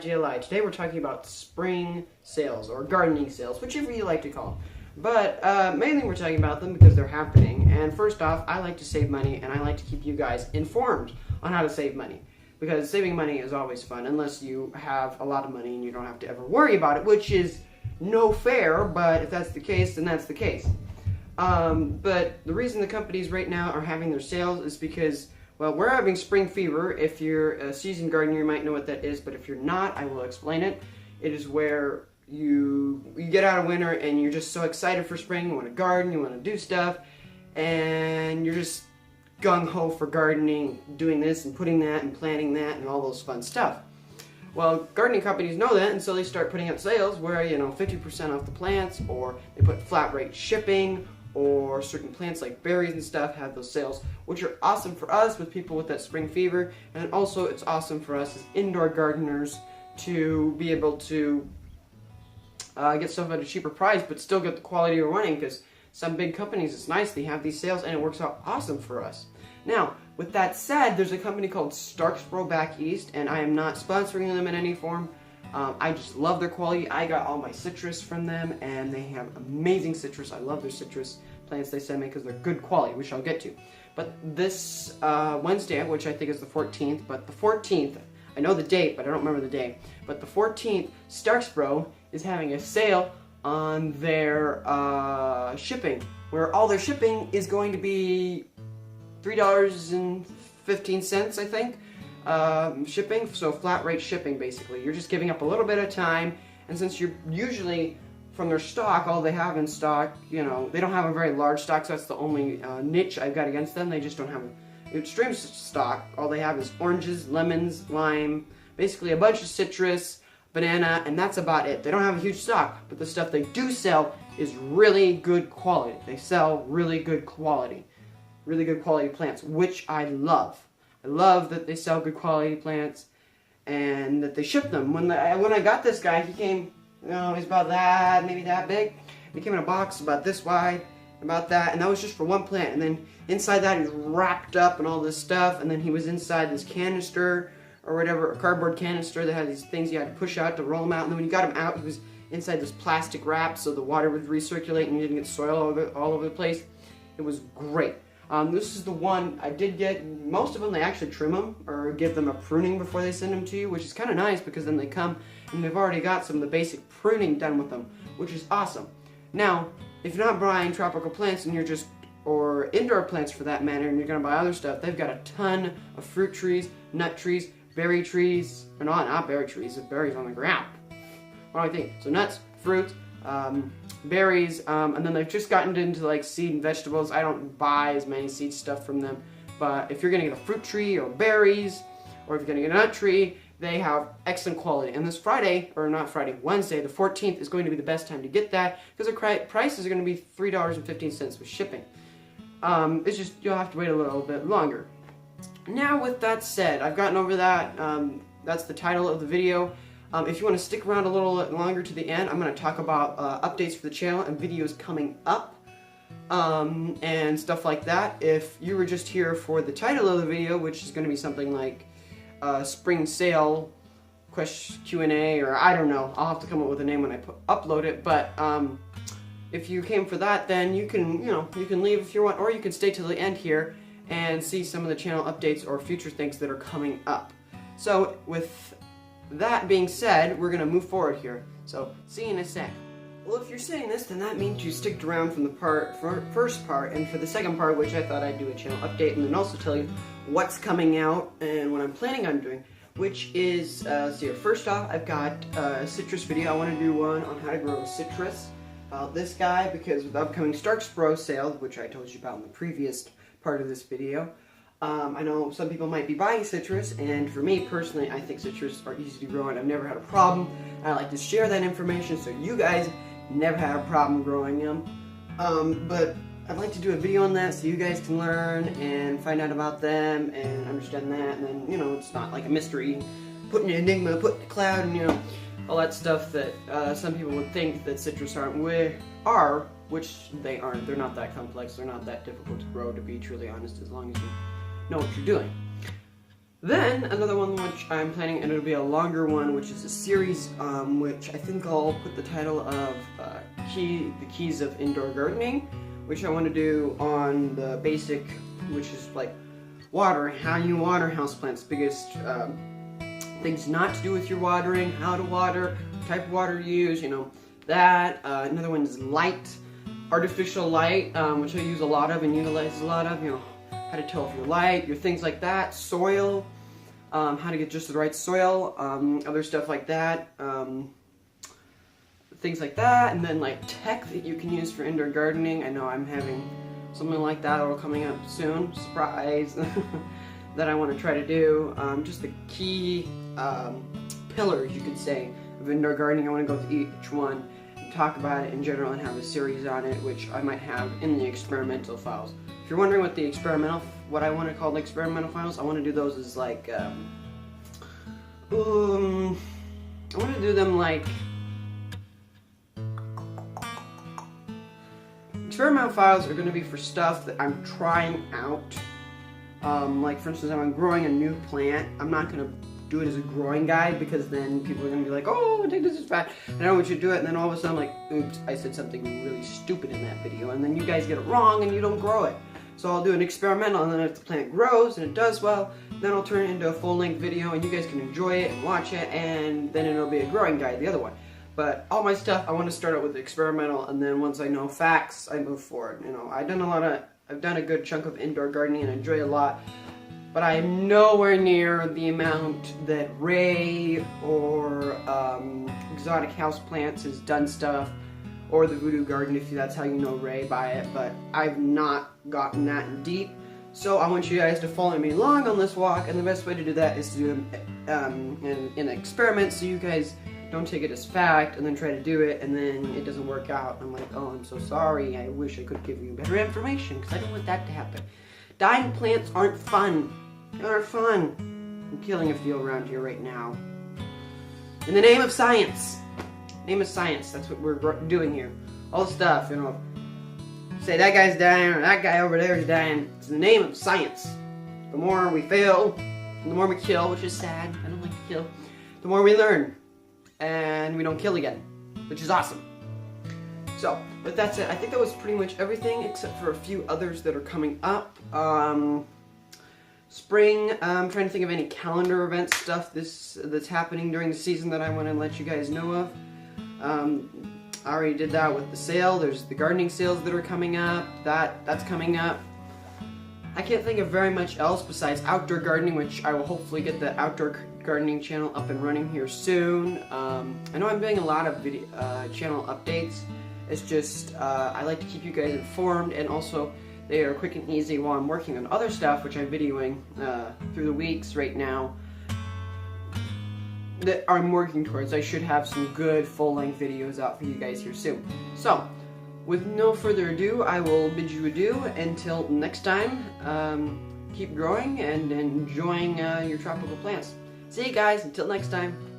TLI. Today we're talking about spring sales or gardening sales, whichever you like to call them. But mainly we're talking about them because they're happening. And first off, I like to save money and I like to keep you guys informed on how to save money. Because saving money is always fun unless you have a lot of money and you don't have to ever worry about it, which is no fair, but if that's the case, then that's the case. But the reason the companies right now are having their sales is because, well, we're having spring fever. If you're a seasoned gardener, you might know what that is, but if you're not, I will explain it. It is where you get out of winter and you're just so excited for spring, you want to garden, you want to do stuff, and you're just gung-ho for gardening, doing this and putting that and planting that and all those fun stuff. Well, gardening companies know that, and so they start putting out sales where, 50% off the plants, or they put flat rate shipping, or certain plants like berries and stuff have those sales, which are awesome for us with people with that spring fever, and also it's awesome for us as indoor gardeners to be able to get stuff at a cheaper price but still get the quality we're wanting, because some big companies, it's nice, they have these sales and it works out awesome for us. Now, with that said, there's a company called Starkspro back east, and I am not sponsoring them in any form. I just love their quality. I got all my citrus from them, and they have amazing citrus. I love their citrus plants they send me because they're good quality, which I'll get to. But this Wednesday, which I think is the 14th, but the 14th, I know the date, but I don't remember the day, but the 14th, Starkspro is having a sale on their shipping, where all their shipping is going to be $3.15, I think. Shipping, so flat rate shipping basically. You're just giving up a little bit of time, and since you're usually from their stock, all they have in stock, they don't have a very large stock, so that's the only niche I've got against them. They just don't have extreme stock. All they have is oranges, lemons, lime, basically a bunch of citrus, banana, and that's about it. They don't have a huge stock, but the stuff they do sell is really good quality. They sell really good quality plants, which I love. I love that they sell good quality plants and that they ship them. When I got this guy, he came, he's about that, maybe that big. He came in a box about this wide, about that, and that was just for one plant. And then inside that, he's wrapped up and all this stuff, and then he was inside this canister or whatever, a cardboard canister that had these things you had to push out to roll them out. And then when you got him out, he was inside this plastic wrap so the water would recirculate and you didn't get soil all over the place. It was great. This is the one I did get. Most of them, they actually trim them or give them a pruning before they send them to you, which is kind of nice because then they come and they've already got some of the basic pruning done with them, which is awesome. Now, if you're not buying tropical plants and you're just, or indoor plants for that matter, and you're going to buy other stuff, they've got a ton of fruit trees, nut trees, berry trees, or not berry trees, it's berries on the ground. What do I think? So nuts, fruits, berries, and then they've just gotten into like seed and vegetables. I don't buy as many seed stuff from them, but if you're gonna get a fruit tree or berries, or if you're gonna get a nut tree, they have excellent quality. And this Friday, or not Friday, Wednesday, the 14th is going to be the best time to get that because the prices are going to be $3.15 with shipping. It's just you'll have to wait a little bit longer. Now, with that said, I've gotten over that. That's the title of the video. If you want to stick around a little longer to the end, I'm going to talk about updates for the channel and videos coming up and stuff like that. If you were just here for the title of the video, which is going to be something like spring sale Q&A, or I don't know, I'll have to come up with a name when I upload it, but if you came for that, then you can, you can leave if you want, or you can stay till the end here and see some of the channel updates or future things that are coming up. So with that being said, we're going to move forward here. So, see you in a sec. Well, if you're saying this, then that means you sticked around from the first part, and for the second part, which I thought I'd do a channel update, and then also tell you what's coming out and what I'm planning on doing, which is, let's see here, first off, I've got a citrus video. I want to do one on how to grow citrus. This guy, because with the upcoming Starkspro sale, which I told you about in the previous part of this video, I know some people might be buying citrus, and for me personally, I think citrus are easy to grow and I've never had a problem. I like to share that information so you guys never have a problem growing them. But I'd like to do a video on that so you guys can learn and find out about them and understand that, and then, it's not like a mystery, put in an enigma, put in a cloud, and, all that stuff that some people would think that citrus are, which they aren't. They're not that complex, they're not that difficult to grow, to be truly honest, as long as you know what you're doing. Then another one which I'm planning, and it'll be a longer one, which is a series, which I think I'll put the title of The Keys of Indoor Gardening, which I want to do on the basic, which is like watering, how you water houseplants, biggest things not to do with your watering, how to water, type of water to use, you know, that. Another one is light, artificial light, which I use a lot of and utilize a lot of, you know, how to tell if you're light, your things like that, soil, how to get just the right soil, other stuff like that, things like that, and then like tech that you can use for indoor gardening. I know I'm having something like that all coming up soon, surprise, that I want to try to do. Just the key pillars, you could say, of indoor gardening. I want to go through each one and talk about it in general and have a series on it, which I might have in the experimental files. If you're wondering what I want to call the experimental files, I want to do those as like, I want to do them like, experimental files are going to be for stuff that I'm trying out. Like for instance, if I'm growing a new plant, I'm not going to do it as a growing guide, because then people are going to be like, oh, I think this is bad, and I don't want you to do it, and then all of a sudden I'm like, oops, I said something really stupid in that video, and then you guys get it wrong and you don't grow it. So I'll do an experimental, and then if the plant grows and it does well, then I'll turn it into a full-length video and you guys can enjoy it and watch it, and then it'll be a growing guide, the other one. But all my stuff, I want to start out with the experimental, and then once I know facts, I move forward. You know, I've done a good chunk of indoor gardening and I enjoy it a lot, but I am nowhere near the amount that Ray or Exotic Houseplants has done stuff, or the Voodoo Garden, if that's how you know Ray by it, but I've not gotten that deep. So I want you guys to follow me along on this walk, and the best way to do that is to do them in an experiment, so you guys don't take it as fact and then try to do it and then it doesn't work out. I'm like, oh, I'm so sorry, I wish I could give you better information, because I don't want that to happen. Dying plants aren't fun. They aren't fun. I'm killing a few around here right now. In the name of science. Name of science, that's what we're doing here. All the stuff, you know. Say that guy's dying or that guy over there is dying. It's in the name of science. The more we fail, the more we kill, which is sad. I don't like to kill. The more we learn. And we don't kill again, which is awesome. So, but that's it. I think that was pretty much everything, except for a few others that are coming up. Spring, I'm trying to think of any calendar event stuff that's happening during the season that I want to let you guys know of. I already did that with the sale. There's the gardening sales that are coming up. That's coming up. I can't think of very much else besides outdoor gardening, which I will hopefully get the outdoor gardening channel up and running here soon. I know I'm doing a lot of video channel updates. It's just I like to keep you guys informed, and also they are quick and easy while I'm working on other stuff, which I'm videoing through the weeks right now that I'm working towards. I should have some good full-length videos out for you guys here soon. So, with no further ado, I will bid you adieu until next time. Keep growing and enjoying your tropical plants. See you guys, until next time.